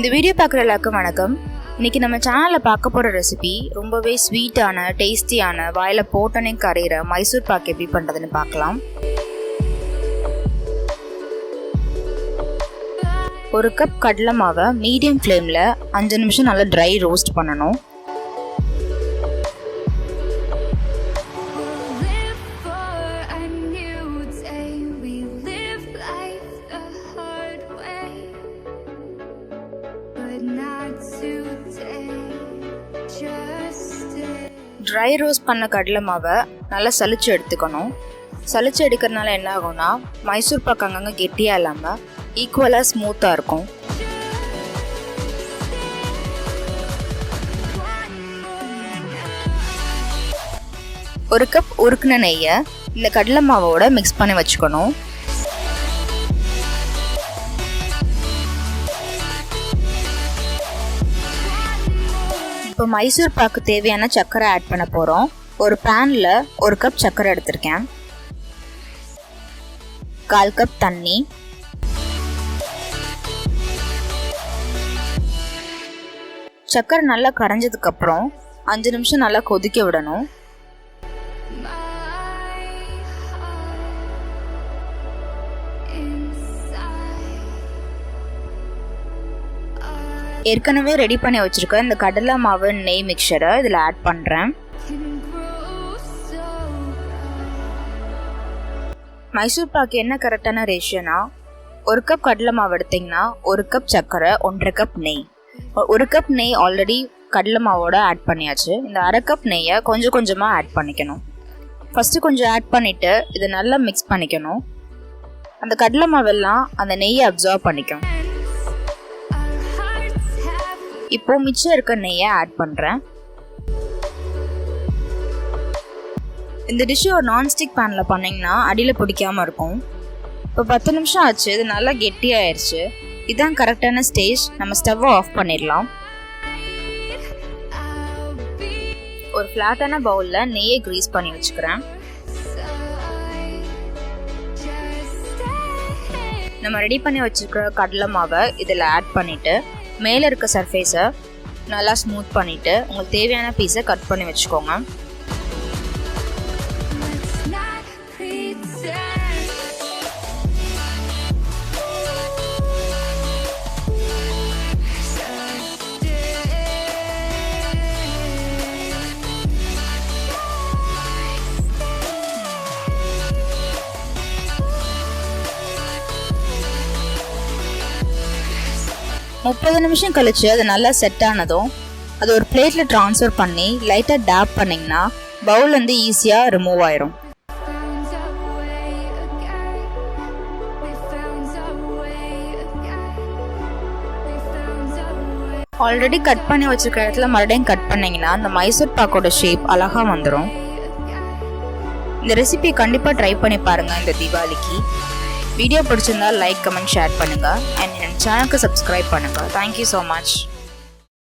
இந்த வீடியோ பார்க்குற எல்லாருக்கும் வணக்கம். இன்னைக்கு நம்ம சேனலில் பார்க்க போகிற ரெசிபி ரொம்பவே ஸ்வீட்டான டேஸ்டியான வாயில் போட்டனே கரையிற மைசூர் பாக் எப்படி பண்ணுறதுன்னு பார்க்கலாம். ஒரு கப் கடலை மாவை மீடியம் ஃப்ளேமில் 5 நிமிஷம் நல்லா ட்ரை ரோஸ்ட் பண்ணணும். ட்ரை ரோஸ்ட் பண்ண கடலை மாவை நல்லா சலிச்சு எடுத்துக்கணும். சலிச்சு எடுக்கிறதுனால என்ன ஆகும்னா மைசூர் பாக் அங்கங்கே கெட்டியாக இல்லாமல் ஈக்குவலாக ஸ்மூத்தாக இருக்கும். ஒரு கப் உருக்குன நெய்யை இந்த கடலை மாவோட மிக்ஸ் பண்ணி வச்சுக்கணும். இப்போ மைசூர் பாக்கு தேவையான சர்க்கரை ஆட் பண்ண போகிறோம். ஒரு பேனில் 1 கப் சர்க்கரை எடுத்திருக்கேன். 1/4 கப் தண்ணி, சர்க்கரை நல்லா கரைஞ்சதுக்கப்புறம் 5 நிமிஷம் நல்லா கொதிக்க விடணும். ஏற்கனவே ரெடி பண்ணி வச்சுருக்க இந்த கடலை மாவு நெய் மிக்சரை இதில் ஆட் பண்ணுறேன். மைசூர் பாக்கு என்ன கரெக்டான ரேஷியோனா 1 கப் கடலை மாவு எடுத்திங்கன்னா 1 கப் சர்க்கரை, 1.5 கப் நெய். 1 கப் நெய் ஆல்ரெடி கடலை மாவோட ஆட் பண்ணியாச்சு. இந்த 1/2 கப் நெய்யை கொஞ்சம் கொஞ்சமாக ஆட் பண்ணிக்கணும். ஃபஸ்ட்டு கொஞ்சம் ஆட் பண்ணிவிட்டு இதை நல்லா மிக்ஸ் பண்ணிக்கணும். அந்த கடலை மாவெல்லாம் அந்த நெய்யை அப்சர்வ் பண்ணிக்கும். இப்போ மிச்சம் இருக்க நெய்யை ஆட் பண்ணுறேன். இந்த டிஷ்ஷு ஒரு நான்ஸ்டிக் பேனில் பண்ணிங்கன்னா அடியில் பிடிக்காமல் இருக்கும். இப்போ 10 நிமிஷம் ஆச்சு. இது நல்லா கெட்டியாயிருச்சு. இதுதான் கரெக்டான ஸ்டேஜ். நம்ம ஸ்டவ்வை ஆஃப் பண்ணிடலாம். ஒரு ஃப்ளாட்டான பவுலில் நெய்யை க்ரீஸ் பண்ணி வச்சுக்கிறேன். நம்ம ரெடி பண்ணி வச்சுருக்கிற கடலை மாவை இதில் ஆட் பண்ணிவிட்டு மேலே இருக்க சர்ஃபேஸை நல்லா ஸ்மூத் பண்ணிவிட்டு உங்களுக்கு தேவையான பீஸை கட் பண்ணி வச்சுக்கோங்க. முப்பது நிமிஷம் கழிச்சு அது நல்லா செட் ஆனதும் அது ஒரு பிளேட்டில் ட்ரான்ஸ்ஃபர் பண்ணி லைட்டாக டேப் பண்ணிங்கன்னா பவுல் வந்து ஈஸியாக ரிமூவ் ஆயிரும். ஆல்ரெடி கட் பண்ணி வச்சிருக்க இடத்துல மறுபடியும் கட் பண்ணிங்கன்னா அந்த மைசூர் பாக்கோட ஷேப் அழகாக வந்துடும். இந்த ரெசிபியை கண்டிப்பாக ட்ரை பண்ணி பாருங்கள் இந்த தீபாவளிக்கு. வீடியோ பிடிச்சிருந்தா லைக், கமெண்ட், ஷேர் பண்ணுங்கள். அண்ட் என் சேனலுக்கு சப்ஸ்கிரைப் பண்ணுங்கள். Thank you so much.